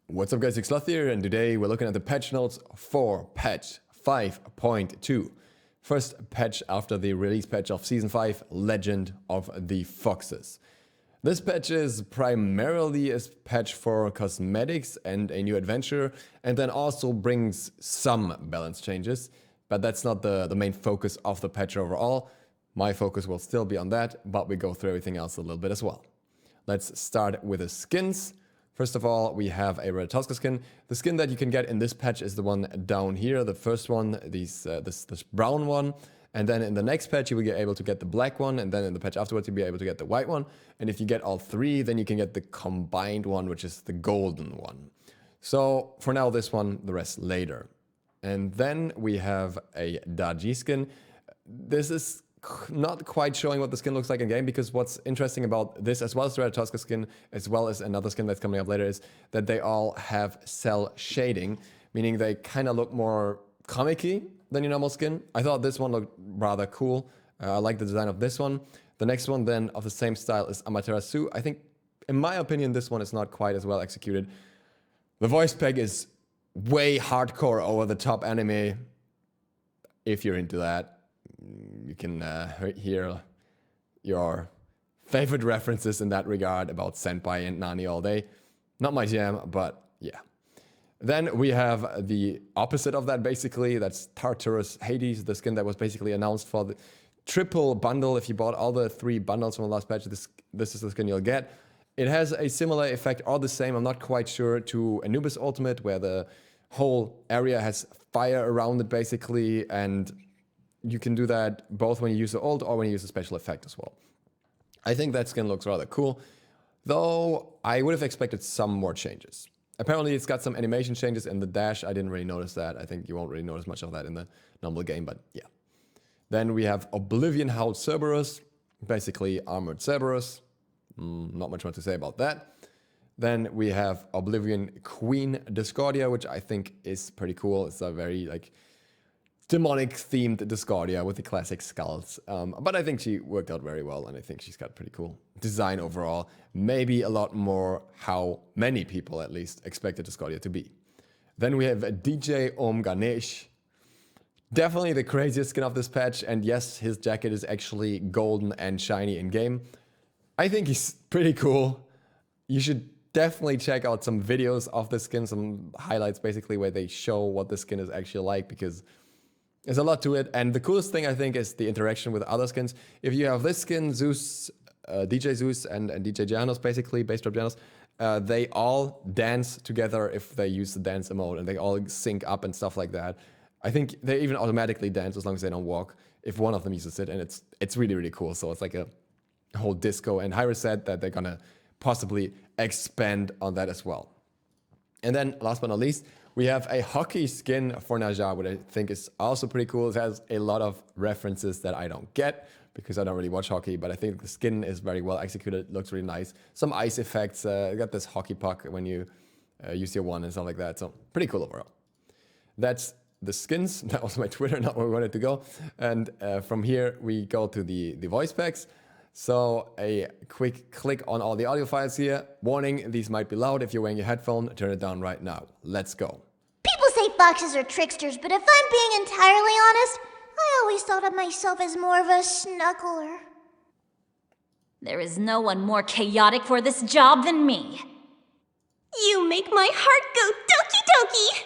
What's up guys, ZiSotto here, and today we're looking at the patch notes for patch 5.2. First patch after the release patch of Season 5, Legend of the Foxes. This patch is primarily a patch for cosmetics and a new adventure, and then also brings some balance changes, but that's not the main focus of the patch overall. My focus will still be on that, but we go through everything else a little bit as well. Let's start with the skins. First of all, we have a Red Tusker skin. The skin that you can get in this patch is the one down here, the first one, this brown one. And then in the next patch, you will be able to get the black one. And then in the patch afterwards, you'll be able to get the white one. And if you get all three, then you can get the combined one, which is the golden one. So for now, this one, the rest later. And then we have a Daji skin. This is not quite showing what the skin looks like in game, because what's interesting about this, as well as the Red Tusker skin, as well as another skin that's coming up later, is that they all have cell shading, meaning they kind of look more comic-y than your normal skin. I thought this one looked rather cool. I like the design of this one. The next one then of the same style is Amaterasu. I think, in my opinion, this one is not quite as well executed. The voice pack is way hardcore over-the-top anime, if you're into that. You can hear your favorite references in that regard about Senpai and Nani all day. Not my jam, but yeah. Then we have the opposite of that, basically. That's Tartarus Hades, the skin that was basically announced for the triple bundle. If you bought all the 3 bundles from the last patch, this is the skin you'll get. It has a similar effect, or the same, I'm not quite sure, to Anubis Ultimate, where the whole area has fire around it, basically, and you can do that both when you use the ult or when you use a special effect as well. I think that skin looks rather cool, though I would have expected some more changes. Apparently it's got some animation changes in the dash. I didn't really notice that. I think you won't really notice much of that in the normal game, but yeah. Then we have Oblivion Howl Cerberus, basically armored Cerberus. Not much more to say about that. Then we have Oblivion Queen Discordia, which I think is pretty cool. It's a very demonic themed Discordia with the classic skulls. But I think she worked out very well, and I think she's got pretty cool design overall. Maybe a lot more how many people at least expected Discordia to be. Then we have DJ Om Ganesh. Definitely the craziest skin of this patch, and yes, his jacket is actually golden and shiny in game. I think he's pretty cool. You should definitely check out some videos of the skin, some highlights basically where they show what the skin is actually like, because there's a lot to it, and the coolest thing I think is the interaction with other skins. If you have this skin, Zeus, DJ Zeus and DJ Janos, basically, bass drop Janos, they all dance together if they use the dance emote, and they all sync up and stuff like that. I think they even automatically dance as long as they don't walk, if one of them uses it, and it's really, really cool. So it's like a whole disco, and Hyra said that they're gonna possibly expand on that as well. And then, last but not least, we have a hockey skin for Naja, which I think is also pretty cool. It has a lot of references that I don't get, because I don't really watch hockey, but I think the skin is very well executed. It looks really nice. Some ice effects. You got this hockey puck when you use your one and stuff like that. So, pretty cool overall. That's the skins. That was my Twitter, not where we wanted to go. And from here, we go to the voice packs. So a quick click on all the audio files here. Warning, these might be loud. If you're wearing your headphone, turn it down right now. Let's go. People say foxes are tricksters, but if I'm being entirely honest, I always thought of myself as more of a snuggler. There is no one more chaotic for this job than me. You make my heart go doki doki!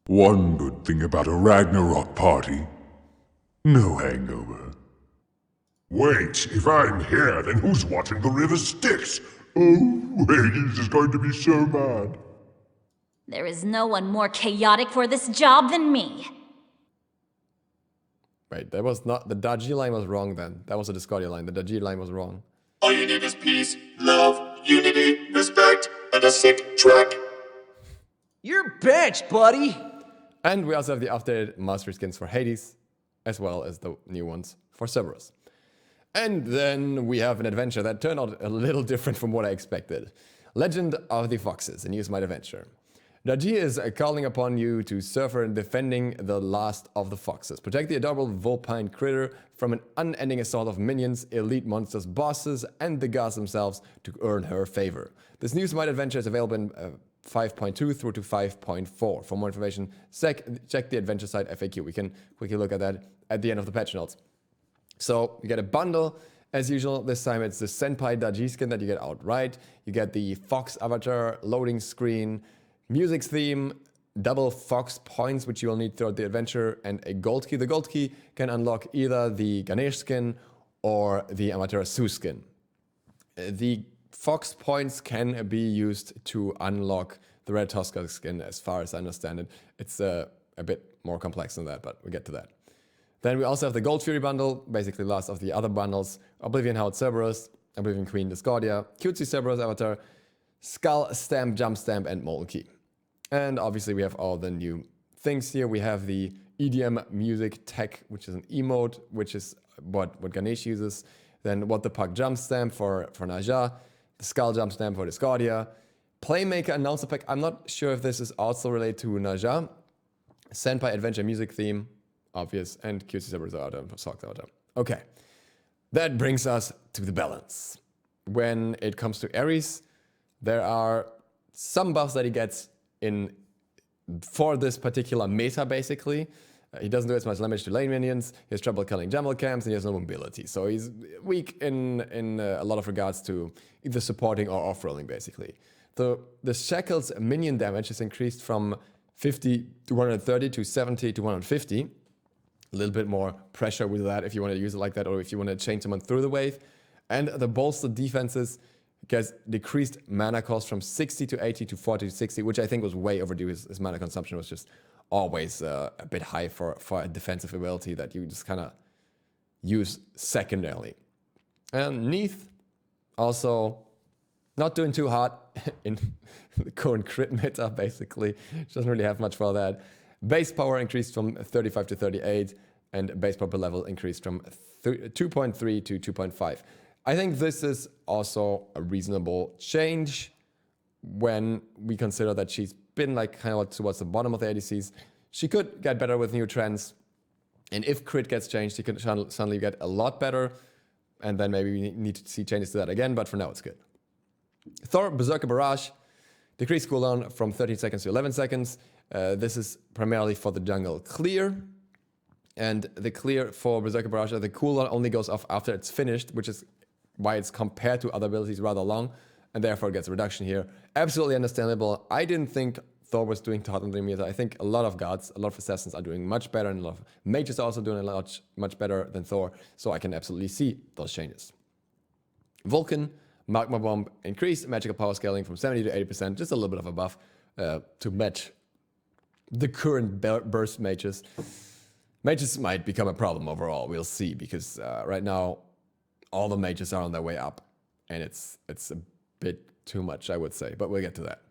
One good thing about a Ragnarok party: no hangover. Wait, if I'm here, then who's watching the river Styx? Oh, Hades is going to be so mad. There is no one more chaotic for this job than me. Wait, that was not... The Daji line was wrong then. That was a Discordia line. The Daji line was wrong. All you need is peace, love, unity, respect, and a sick track. You're benched, buddy! And we also have the updated mastery skins for Hades, as well as the new ones for Cerberus. And then we have an adventure that turned out a little different from what I expected. Legend of the Foxes, a new Smite adventure. Daji is calling upon you to suffer in defending the last of the foxes. Protect the adorable vulpine critter from an unending assault of minions, elite monsters, bosses, and the gods themselves to earn her favor. This new Smite adventure is available in 5.2 through to 5.4. For more information, check the adventure site FAQ. We can quickly look at that at the end of the patch notes. So you get a bundle. As usual, this time it's the Senpai Daji skin that you get outright. You get the Fox avatar, loading screen, music theme, double Fox points, which you will need throughout the adventure, and a gold key. The gold key can unlock either the Ganesh skin or the Amaterasu skin. The Fox points can be used to unlock the Red Tusker skin, as far as I understand it. It's a bit more complex than that, but we'll get to that. Then we also have the Gold Fury bundle, basically last of the other bundles. Oblivion Howard Cerberus, Oblivion Queen Discordia, Cutesy Cerberus Avatar, Skull Stamp, Jump Stamp, and Molten Key. And obviously we have all the new things here. We have the EDM music tech, which is an emote, which is what Ganesh uses. Then What the Puck Jump Stamp for Naja, the Skull Jump Stamp for Discordia, Playmaker Announcer Pack. I'm not sure if this is also related to Naja. Senpai Adventure Music Theme, obvious, and QC Cerberus Avatar, Socked Avatar. Okay, that brings us to the balance. When it comes to Ares, there are some buffs that he gets for this particular meta, basically. He doesn't do as much damage to lane minions, he has trouble killing jungle camps, and he has no mobility. So he's weak in a lot of regards to either supporting or off-rolling, basically. The Shackles minion damage is increased from 50 to 130 to 70 to 150. A little bit more pressure with that if you want to use it like that, or if you want to chain someone through the wave. And the bolstered defenses gets decreased mana cost from 60 to 80 to 40 to 60, which I think was way overdue. His mana consumption was just always a bit high for a defensive ability that you just kind of use secondarily. And Neath also not doing too hot in the current crit meta, basically. She doesn't really have much for that. Base power increased from 35 to 38, and base power per level increased from 2.3 to 2.5. I think this is also a reasonable change when we consider that she's been like kind of towards the bottom of the ADCs. She could get better with new trends, and if crit gets changed, she could suddenly get a lot better, and then maybe we need to see changes to that again, but for now it's good. Thor Berserker Barrage decreased cooldown from 13 seconds to 11 seconds. This is primarily for the jungle clear. And the clear for Berserker Barrage, the cooldown only goes off after it's finished, which is why it's compared to other abilities rather long, and therefore it gets a reduction here. Absolutely understandable. I didn't think Thor was doing too hot in the meta. I think a lot of gods, a lot of assassins are doing much better, and a lot of mages are also doing much better than Thor, so I can absolutely see those changes. Vulcan, Magma Bomb increased magical power scaling from 70 to 80%, just a little bit of a buff to match the current burst mages. Mages might become a problem overall, we'll see, because right now all the mages are on their way up, and it's a bit too much, I would say, but we'll get to that.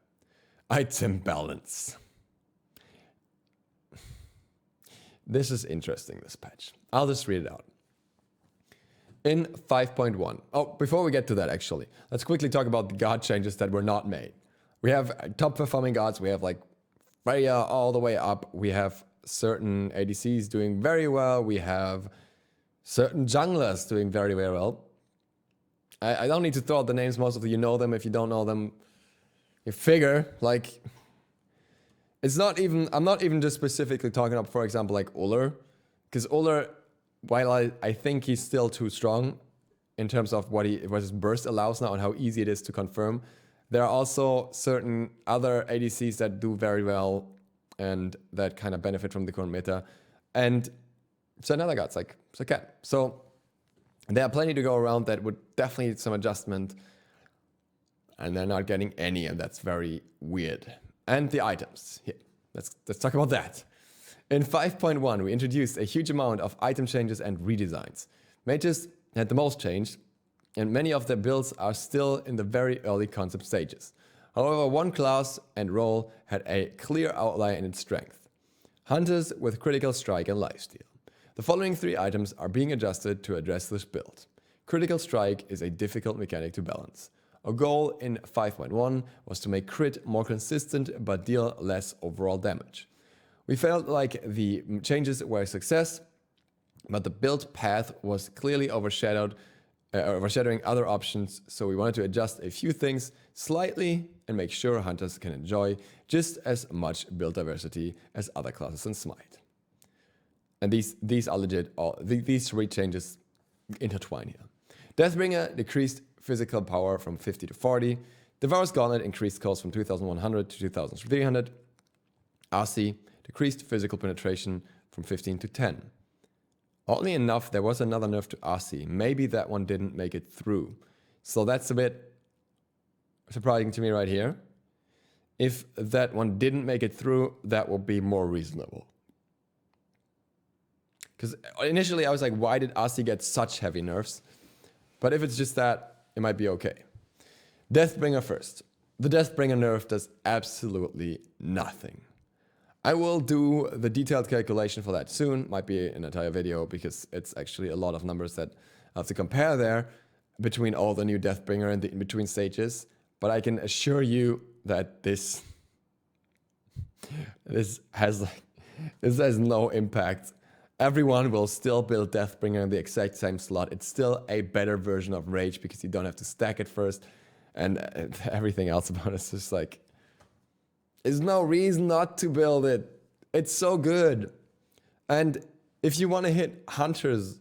Item balance. This is interesting, this patch. I'll just read it out. In 5.1, before we get to that actually, let's quickly talk about the god changes that were not made. We have top performing gods, we have like Freya all the way up, we have certain ADCs doing very well, we have certain junglers doing very, very well. I don't need to throw out the names, most of you know them. If you don't know them, you figure, like, it's not even, I'm not even just specifically talking about, for example, like Ullr, because Ullr, while I think he's still too strong in terms of what his burst allows now and how easy it is to confirm, there are also certain other ADCs that do very well and that kind of benefit from the current meta, and certain other gods like Sakat. So there are plenty to go around that would definitely need some adjustment, and they're not getting any, and that's very weird. And the items. Here, let's talk about that. In 5.1, we introduced a huge amount of item changes and redesigns. Mages had the most changed, and many of their builds are still in the very early concept stages. However, one class and role had a clear outline in its strength. Hunters with critical strike and lifesteal. The following 3 items are being adjusted to address this build. Critical strike is a difficult mechanic to balance. A goal in 5.1 was to make crit more consistent but deal less overall damage. We felt like the changes were a success, but the build path was clearly overshadowing other options, so we wanted to adjust a few things slightly and make sure hunters can enjoy just as much build diversity as other classes in Smite. And these are legit, these three changes intertwine here. Deathbringer decreased physical power from 50 to 40. Devour's Gauntlet increased cost from 2100 to 2300. RC decreased physical penetration from 15 to 10. Oddly enough, there was another nerf to RC. Maybe that one didn't make it through. So that's a bit surprising to me right here. If that one didn't make it through, that will be more reasonable. Because initially I was like, why did RC get such heavy nerfs? But if it's just that, it might be okay. Deathbringer first. The Deathbringer nerf does absolutely nothing. I will do the detailed calculation for that soon. Might be an entire video because it's actually a lot of numbers that I have to compare there between all the new Deathbringer and the in-between stages. But I can assure you that this has no impact. Everyone will still build Deathbringer in the exact same slot. It's still a better version of Rage because you don't have to stack it first. And everything else about it is just like, there's no reason not to build it. It's so good. And if you want to hit hunters,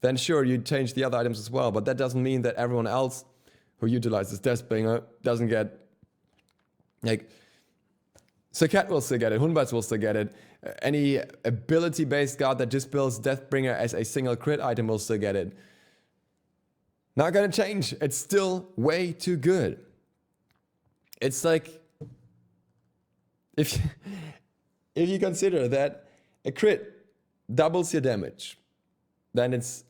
then sure, you change the other items as well. But that doesn't mean that everyone else who utilizes Deathbringer doesn't get, like, Saket will still get it, Hunbats will still get it. Any ability-based guard that just builds Deathbringer as a single crit item will still get it. Not gonna change. It's still way too good. It's like, if you consider that a crit doubles your damage, then it's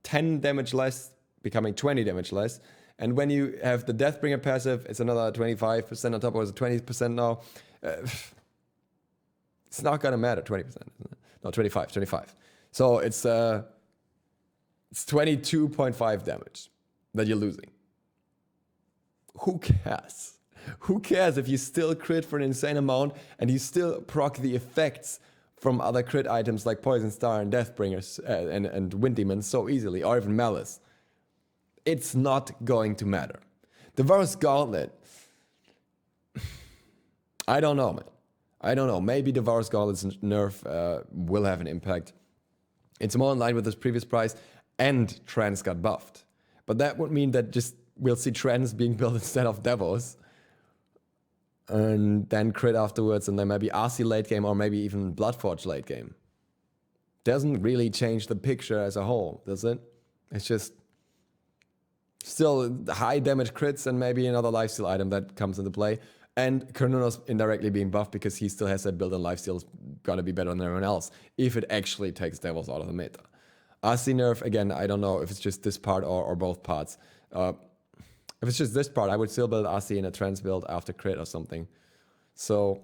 10 damage less, becoming 20 damage less. And when you have the Deathbringer passive, it's another 25% on top, or it's 20% now. It's not gonna matter, 20%. No, 25. So it's 22.5 damage that you're losing. Who cares? Who cares if you still crit for an insane amount and you still proc the effects from other crit items like Poison Star and Deathbringers and Wind Demons so easily, or even Malice? It's not going to matter. Devour's Gauntlet, I don't know, man. I don't know. Maybe Devour's Gauntlet's nerf will have an impact. It's more in line with this previous price, and Trance got buffed. But that would mean that just we'll see Trance being built instead of Devos. And then crit afterwards, and then maybe RC late game, or maybe even Bloodforge late game. Doesn't really change the picture as a whole, does it? It's just still high damage crits and maybe another lifesteal item that comes into play. And Carnunos indirectly being buffed because he still has that build and lifesteal is gonna be better than everyone else if it actually takes Devils out of the meta. RC nerf, again, I don't know if it's just this part or both parts. If it's just this part, I would still build RC in a trance build after crit or something. So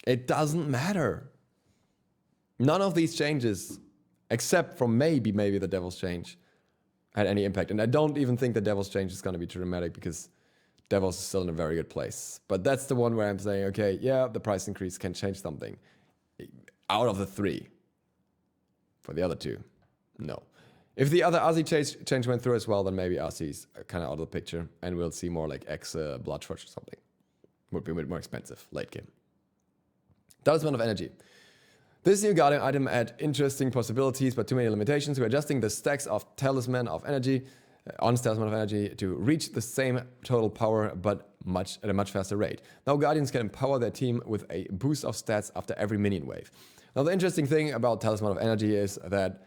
it doesn't matter. None of these changes, except for maybe the Devil's change, had any impact. And I don't even think the Devil's change is going to be too dramatic because Devils is still in a very good place. But that's the one where I'm saying, okay, yeah, the price increase can change something. Out of the three. For the other two, no. If the other RC change went through as well, then maybe RC's kind of out of the picture, and we'll see more like X Bloodforge or something. Would be a bit more expensive late game. Talisman of Energy. This new Guardian item had interesting possibilities, but too many limitations. We're adjusting the stacks of Talisman of Energy on Talisman of Energy to reach the same total power, but at a much faster rate. Now Guardians can empower their team with a boost of stats after every minion wave. Now the interesting thing about Talisman of Energy is that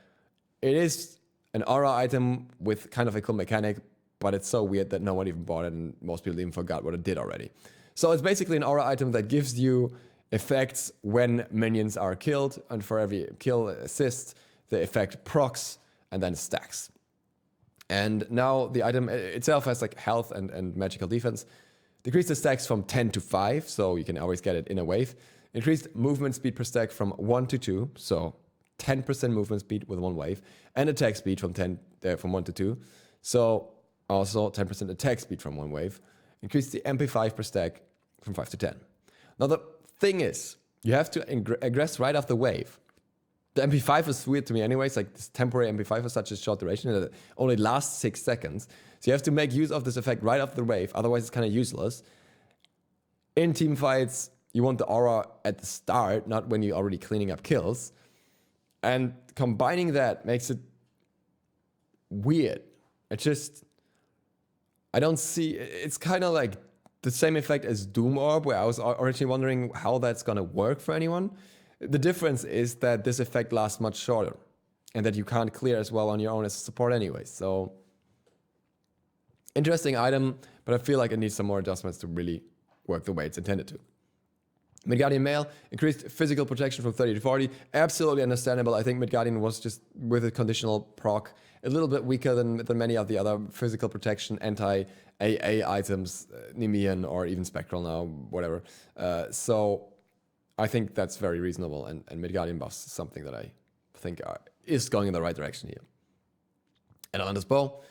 it is an aura item with kind of a cool mechanic, but it's so weird that no one even bought it and most people even forgot what it did already. So it's basically an aura item that gives you effects when minions are killed, and for every kill assist, the effect procs and then stacks. And now the item itself has like health and magical defense. Decrease the stacks from 10 to 5, so you can always get it in a wave. Increased movement speed per stack from 1 to 2, so 10% movement speed with one wave, and attack speed from 1 to 2. So Also, 10% attack speed from one wave. Increase the MP5 per stack from 5 to 10. Now, the thing is, you have to aggress right off the wave. The MP5 is weird to me anyways, like this temporary MP5 for such a short duration that it only lasts 6 seconds. So you have to make use of this effect right off the wave, otherwise it's kind of useless. In team fights, you want the aura at the start, not when you're already cleaning up kills. And combining that makes it weird. I don't see, it's kind of like the same effect as Doom Orb, where I was originally wondering how that's going to work for anyone. The difference is that this effect lasts much shorter and that you can't clear as well on your own as a support anyway. So, interesting item, but I feel like it needs some more adjustments to really work the way it's intended to. Midgardian Mail, increased physical protection from 30 to 40. Absolutely understandable. I think Midgardian was just, with a conditional proc, a little bit weaker than many of the other physical protection anti-AA items, Nemean or even Spectral now, whatever. So I think that's very reasonable, and Midgardian buffs is something that I think is going in the right direction here. Atlantis Bow,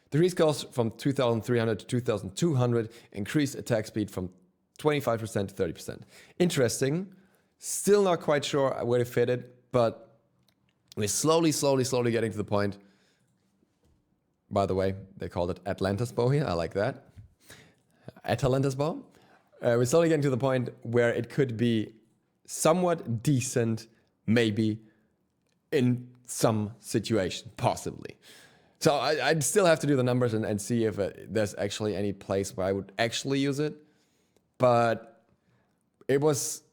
decrease cost from 2,300 to 2,200, increased attack speed from 25% to 30%. Interesting. Still not quite sure where to fit it, but we're slowly getting to the point. By the way, they called it Atlantis Bow here. I like that. Atlantis Bow. We're slowly getting to the point where it could be somewhat decent, maybe, in some situation, possibly. So I'd still have to do the numbers and see if there's actually any place where I would actually use it. But it was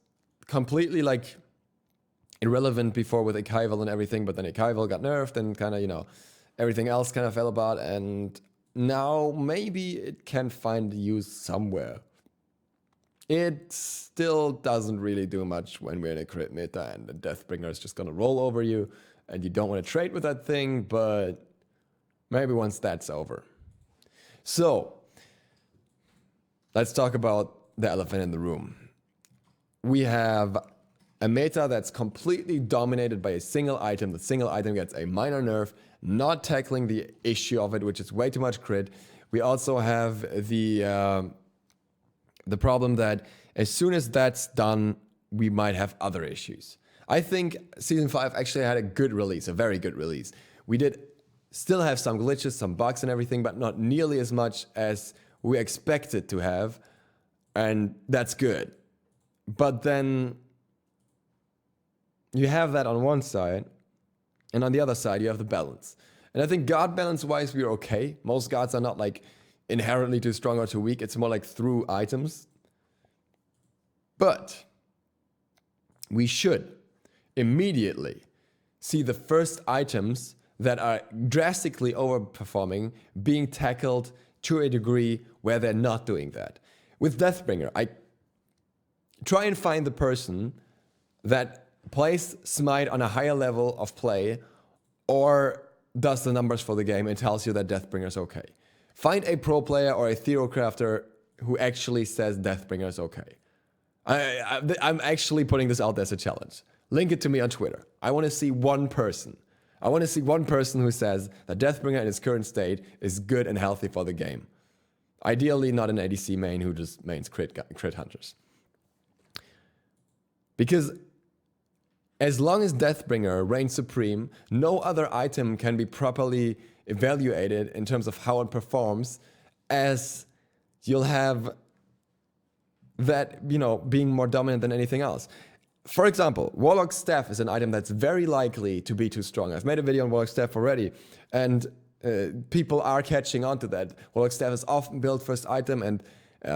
completely like irrelevant before with Archival and everything, but then Archival got nerfed and kind of, everything else kind of fell apart, and now maybe it can find use somewhere. It still doesn't really do much when we're in a crit meta and the Deathbringer is just gonna roll over you and you don't want to trade with that thing, but maybe once that's over. So, let's talk about the elephant in the room. We have a meta that's completely dominated by a single item. The single item gets a minor nerf, not tackling the issue of it, which is way too much crit. We also have the problem that as soon as that's done, we might have other issues. I think Season 5 actually had a good release, a very good release. We did still have some glitches, some bugs and everything, but not nearly as much as we expected to have. And that's good. But then you have that on one side, and on the other side you have the balance. And I think guard balance wise we're okay. Most guards are not like inherently too strong or too weak. It's more like through items. But we should immediately see the first items that are drastically overperforming being tackled to a degree where they're not doing that. With Deathbringer, I try and find the person that plays Smite on a higher level of play or does the numbers for the game and tells you that Deathbringer is okay. Find a pro player or a Thero crafter who actually says Deathbringer is okay. I'm actually putting this out there as a challenge. Link it to me on Twitter. I want to see one person. I want to see one person who says that Deathbringer in its current state is good and healthy for the game. Ideally, not an ADC main who just mains crit hunters. Because as long as Deathbringer reigns supreme, no other item can be properly evaluated in terms of how it performs, as you'll have that, being more dominant than anything else. For example, Warlock's Staff is an item that's very likely to be too strong. I've made a video on Warlock's Staff already, and people are catching on to that. Warlock's Staff is often built first item, and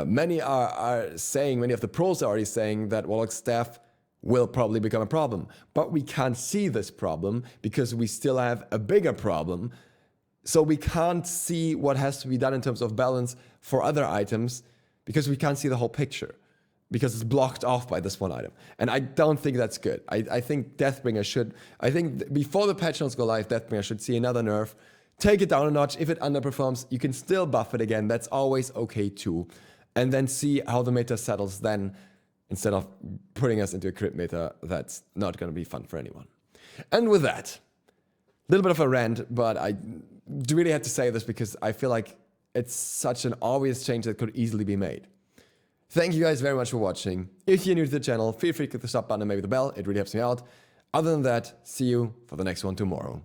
many of the pros are already saying that Warlock's Staff will probably become a problem. But we can't see this problem because we still have a bigger problem. So we can't see what has to be done in terms of balance for other items because we can't see the whole picture, because it's blocked off by this one item. And I don't think that's good. I think Deathbringer before the patch notes go live, Deathbringer should see another nerf. Take it down a notch. If it underperforms, you can still buff it again. That's always okay too. And then see how the meta settles then, instead of putting us into a crit meta that's not going to be fun for anyone. And with that, a little bit of a rant, but I really had to say this because I feel like it's such an obvious change that could easily be made. Thank you guys very much for watching. If you're new to the channel, feel free to click the sub button and maybe the bell. It really helps me out. Other than that, see you for the next one tomorrow.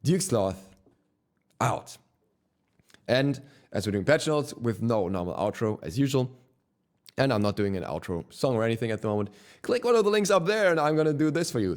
DukeSloth, out. And as we're doing patch notes with no normal outro as usual, and I'm not doing an outro song or anything at the moment, click one of the links up there and I'm gonna do this for you.